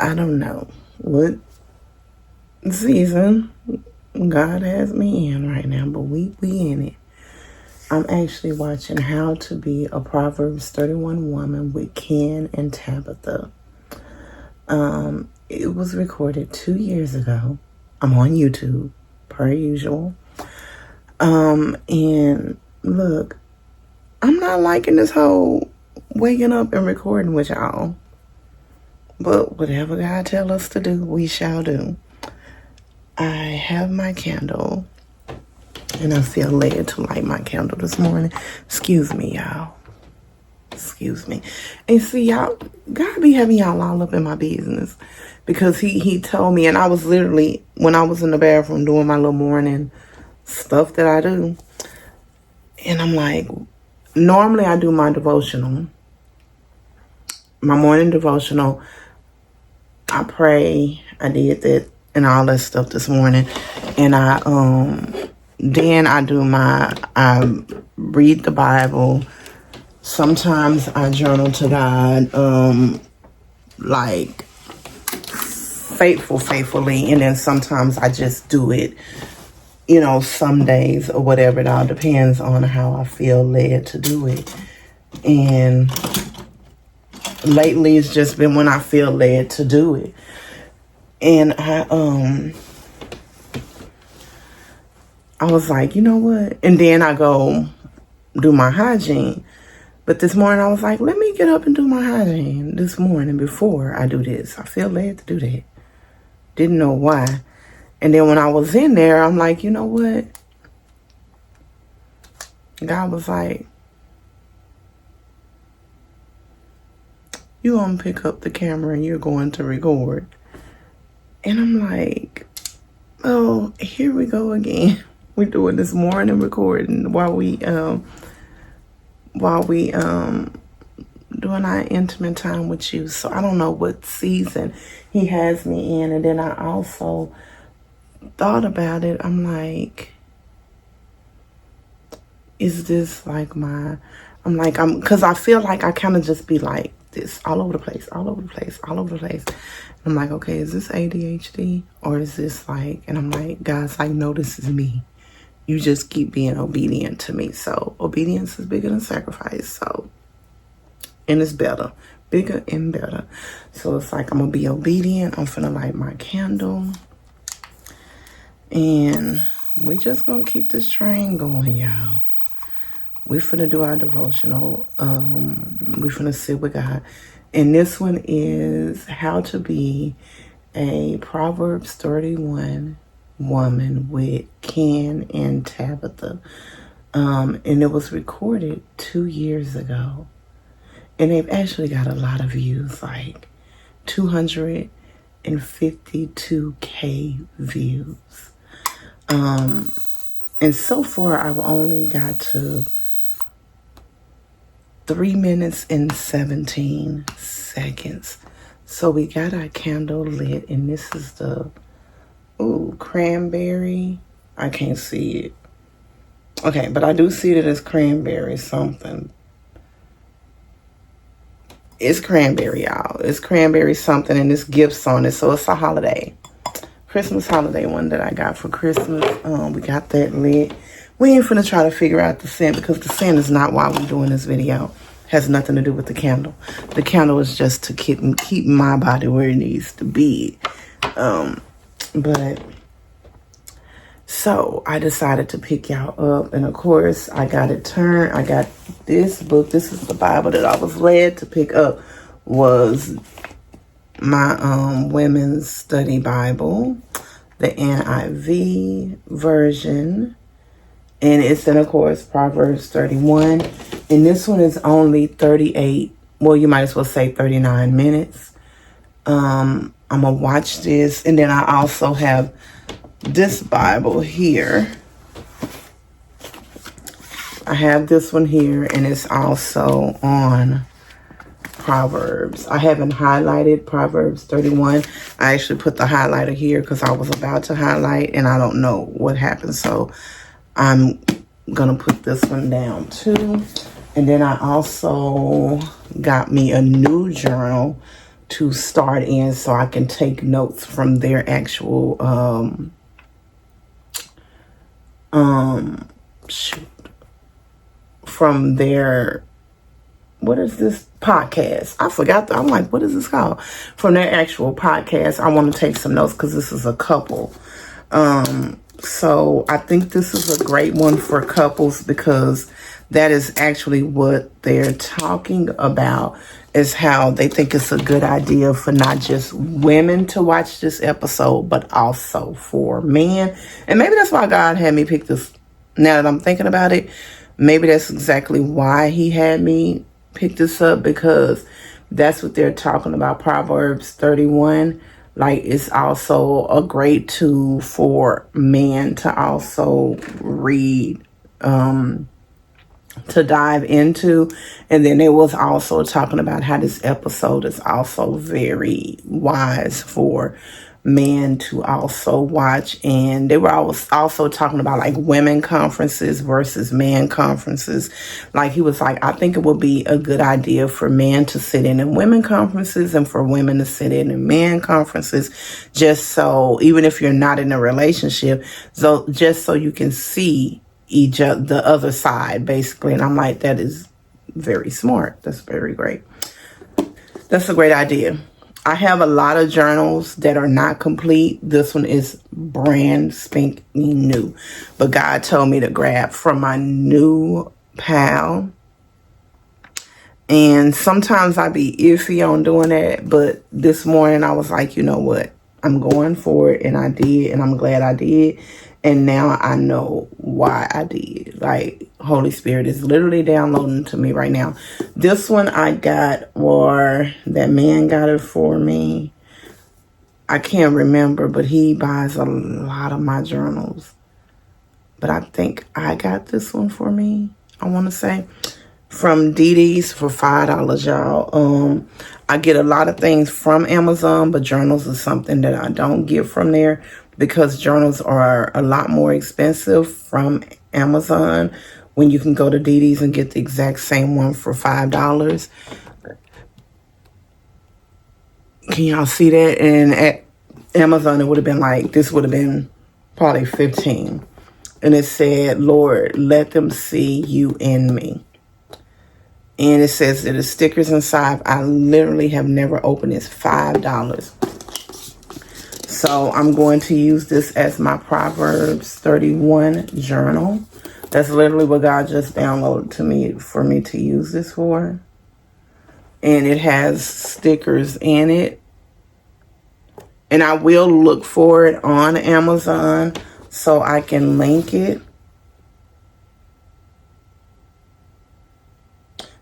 I don't know what season God has me in right now, but we in it. I'm actually watching How to Be a Proverbs 31 Woman with Ken and Tabitha. It was recorded 2 years ago. I'm on YouTube, per usual. And look, I'm not liking this whole waking up and recording with y'all. But whatever God tell us to do, we shall do. I have my candle, and I feel led to light my candle this morning. Excuse me, y'all. Excuse me. And see, y'all, God be having y'all all up in my business. Because he told me, and I was literally, when I was in the bathroom doing my little morning stuff that I do, and I'm like, normally I do my devotional, my morning devotional. I pray. I did that and all that stuff this morning. And then I read the Bible. Sometimes I journal to God, like faithfully. And then sometimes I just do it, some days or whatever. It all depends on how I feel led to do it. And lately it's just been when I feel led to do it. And I was like, you know what? And then I go do my hygiene. But this morning I was like, let me get up and do my hygiene this morning before I do this. I feel led to do that. Didn't know why. And then when I was in there, I'm like, you know what? God was like, you're going to pick up the camera and you're going to record. And I'm like, oh, here we go again. We're doing this morning recording while we doing our intimate time with you. So I don't know what season he has me in. And then I also thought about it. I'm like, is this like because I feel like I kind of just be like this all over the place. I'm like, okay, is this ADHD or is this like, and I'm like, God's like, no, this is me. You just keep being obedient to me. So obedience is bigger than sacrifice. So, and it's better, bigger and better. So it's like, I'm going to be obedient. I'm finna light my candle. And we just going to keep this train going, y'all. We finna do our devotional. We finna sit with God. And this one is How to Be a Proverbs 31 Woman with Ken and Tabitha. And it was recorded 2 years ago. And they've actually got a lot of views, like 252K views. And so far, I've only got to 3 minutes and 17 seconds. So we got our candle lit, and this is the cranberry. I can't see it. Okay, but I do see that it's cranberry something. It's cranberry, y'all. It's cranberry something, and it's gifts on it. So it's a holiday. Christmas holiday one that I got for Christmas. We got that lit. We ain't finna try to figure out the scent because the scent is not why we're doing this video. It has nothing to do with the candle. The candle is just to keep my body where it needs to be. But so I decided to pick y'all up, and of course I got it turned. I got this book. This is the Bible that I was led to pick up. Was my women's study Bible, the NIV version, and it's in, of course, Proverbs 31. And this one is only 38. Well, you might as well say 39 minutes. I'm gonna watch this, and then I also have this Bible here. I have this one here, and it's also on Proverbs. I haven't highlighted Proverbs 31. I actually put the highlighter here because I was about to highlight, and I don't know what happened. So I'm gonna put this one down too. And then I also got me a new journal to start in so I can take notes from their actual from their, what is this podcast? I forgot. I'm like, what is this called? From their actual podcast. I want to take some notes because this is a couple. So I think this is a great one for couples because that is actually what they're talking about, is how they think it's a good idea for not just women to watch this episode, but also for men. And maybe that's why God had me pick this. Now that I'm thinking about it, maybe that's exactly why he had me pick this up, because that's what they're talking about. Proverbs 31, like, it's also a great tool for men to also read, to dive into. And then it was also talking about how this episode is also very wise for men to also watch. And they were also talking about like women conferences versus man conferences. Like, he was like, I think it would be a good idea for men to sit in women conferences and for women to sit in men conferences, just so, even if you're not in a relationship, so just so you can see each other, the other side, basically. And I'm like, that is very smart. That's very great. That's a great idea. I have a lot of journals that are not complete. This one is brand spanking new. But God told me to grab from my new pal. And sometimes I be iffy on doing that. But this morning I was like, you know what? I'm going for it. And I did. And I'm glad I did. And now I know why I did. Like, Holy Spirit is literally downloading to me right now. This one I got, or that man got it for me. I can't remember, but he buys a lot of my journals. But I think I got this one for me, I want to say. From DD's for $5, y'all. I get a lot of things from Amazon, but journals is something that I don't get from there, because journals are a lot more expensive from Amazon when you can go to DD's and get the exact same one for $5. Can y'all see that? And at Amazon, it would have been like, this would have been probably $15. And it said, Lord, let them see you in me. And it says that the stickers inside, I literally have never opened this. $5. So I'm going to use this as my Proverbs 31 journal. That's literally what God just downloaded to me for me to use this for. And it has stickers in it. And I will look for it on Amazon so I can link it.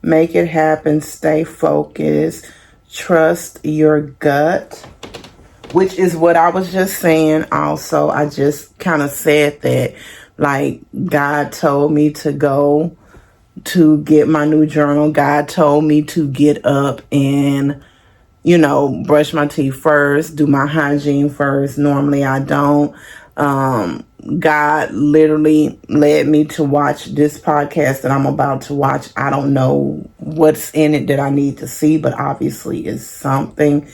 Make it happen. Stay focused. Trust your gut. Which is what I was just saying also. I just kind of said that, like, God told me to go to get my new journal. God told me to get up and, you know, brush my teeth first, do my hygiene first. Normally I don't. God literally led me to watch this podcast that I'm about to watch. I don't know what's in it that I need to see, but obviously it's something.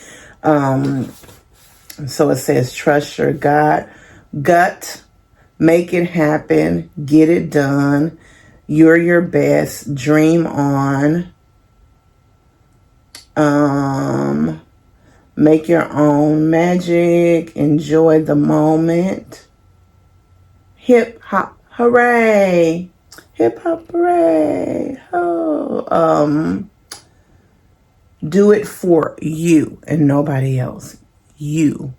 So it says, trust your gut, make it happen, get it done. You're your best, dream on. Make your own magic, enjoy the moment. Hip hop, hooray. Hip hop, hooray. Oh, do it for you and nobody else. You.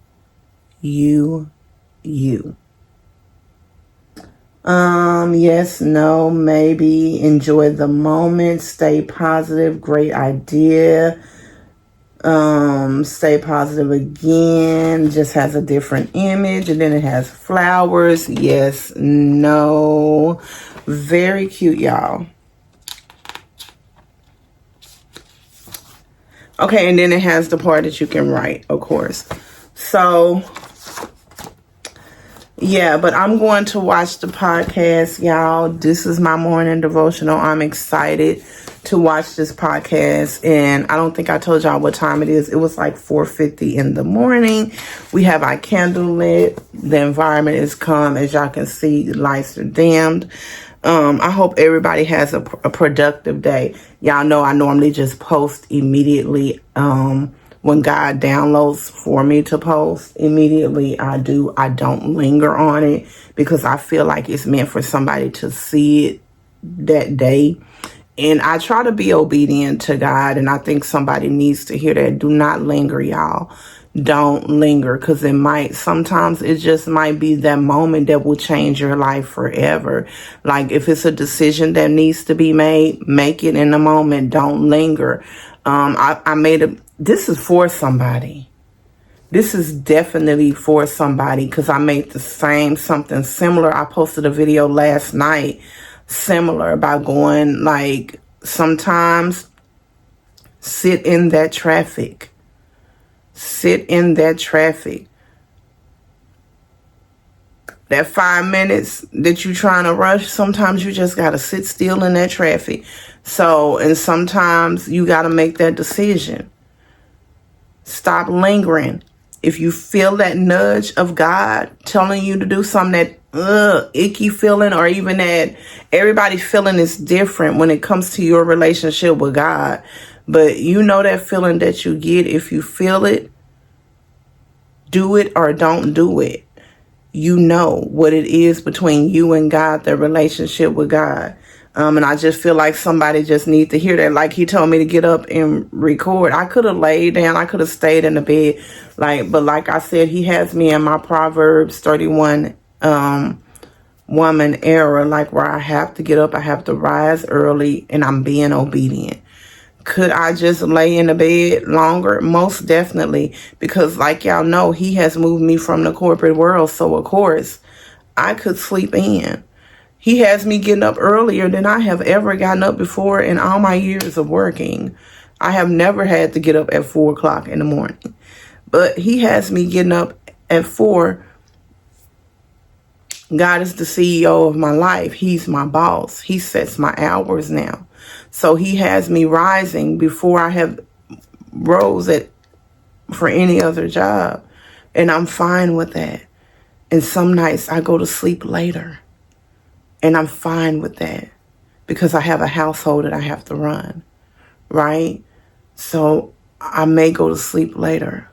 Yes, no, maybe, enjoy the moment, stay positive, great idea. Stay positive again, just has a different image, and then it has flowers. Yes, no, very cute, y'all. Okay, and then it has the part that you can write, of course. So, yeah, but I'm going to watch the podcast, y'all. This is my morning devotional. I'm excited to watch this podcast, and I don't think I told y'all what time it is. It was like 4:50 in the morning. We have our candle lit. The environment is calm. As y'all can see, the lights are dimmed. I hope everybody has a productive day. Y'all know I normally just post immediately. When God downloads for me to post, immediately I do. I don't linger on it because I feel like it's meant for somebody to see it that day. And I try to be obedient to God, and I think somebody needs to hear that. Do not linger, y'all. Don't linger, because sometimes it just might be that moment that will change your life forever. Like if it's a decision that needs to be made, make it in the moment. Don't linger. This is for somebody. This is definitely for somebody, because I made something similar. I posted a video last night similar about going, like, sometimes sit in that traffic. Sit in that traffic. That 5 minutes that you're trying to rush, sometimes you just got to sit still in that traffic. And sometimes you got to make that decision. Stop lingering. If you feel that nudge of God telling you to do something, that icky feeling, or even that everybody's feeling is different when it comes to your relationship with God. But you know that feeling that you get, if you feel it, do it or don't do it. You know what it is between you and God, the relationship with God. And I just feel like somebody just needs to hear that. Like he told me to get up and record. I could have laid down. I could have stayed in the bed. But like I said, he has me in my Proverbs 31 woman era, like where I have to get up. I have to rise early, and I'm being obedient. Could I just lay in the bed longer? Most definitely. Because like y'all know, he has moved me from the corporate world. So of course, I could sleep in. He has me getting up earlier than I have ever gotten up before in all my years of working. I have never had to get up at 4 o'clock in the morning. But he has me getting up at 4. God is the CEO of my life. He's my boss. He sets my hours now. So he has me rising before I have rose for any other job. And I'm fine with that. And some nights I go to sleep later. And I'm fine with that, because I have a household that I have to run, right? So I may go to sleep later,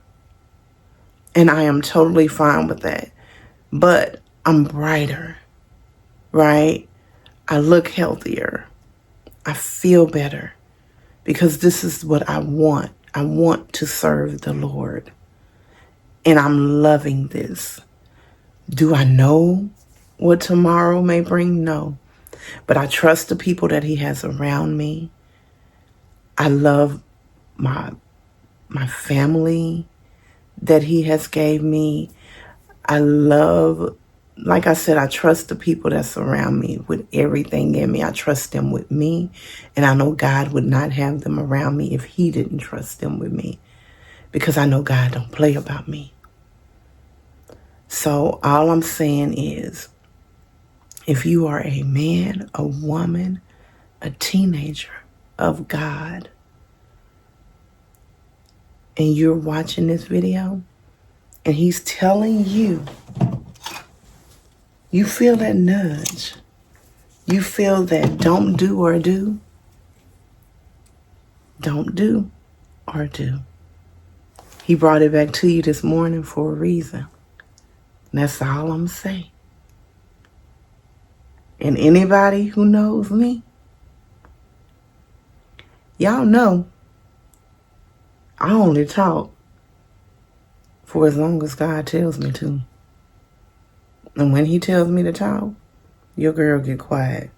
and I am totally fine with that. But I'm brighter, right? I look healthier. I feel better, because this is what I want. I want to serve the Lord, and I'm loving this. Do I know what tomorrow may bring? No. But I trust the people that he has around me. I love my family that he has gave me. Like I said, I trust the people that surround me with everything in me. I trust them with me. And I know God would not have them around me if he didn't trust them with me, because I know God don't play about me. So all I'm saying is, if you are a man, a woman, a teenager of God, and you're watching this video, and he's telling you, you feel that nudge, you feel that don't do or do, don't do or do. He brought it back to you this morning for a reason. And that's all I'm saying. And anybody who knows me, y'all know I only talk for as long as God tells me to. And when he tells me to talk, your girl get quiet.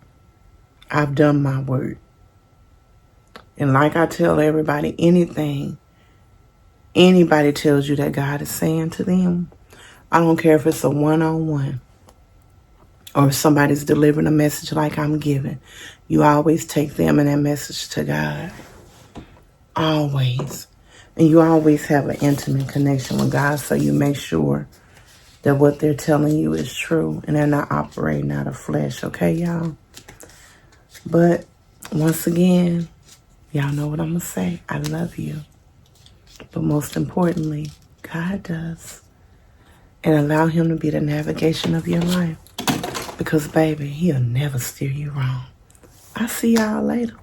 I've done my work. And like I tell everybody, anything anybody tells you that God is saying to them, I don't care if it's a one-on-one, or if somebody's delivering a message like I'm giving, you always take them and that message to God. Always. And you always have an intimate connection with God, so you make sure that what they're telling you is true and they're not operating out of flesh. Okay, y'all? But once again, Y'all know what I'm going to say. I love you. But most importantly, God does. And allow him to be the navigation of your life. Because, baby, he'll never steer you wrong. I'll see y'all later.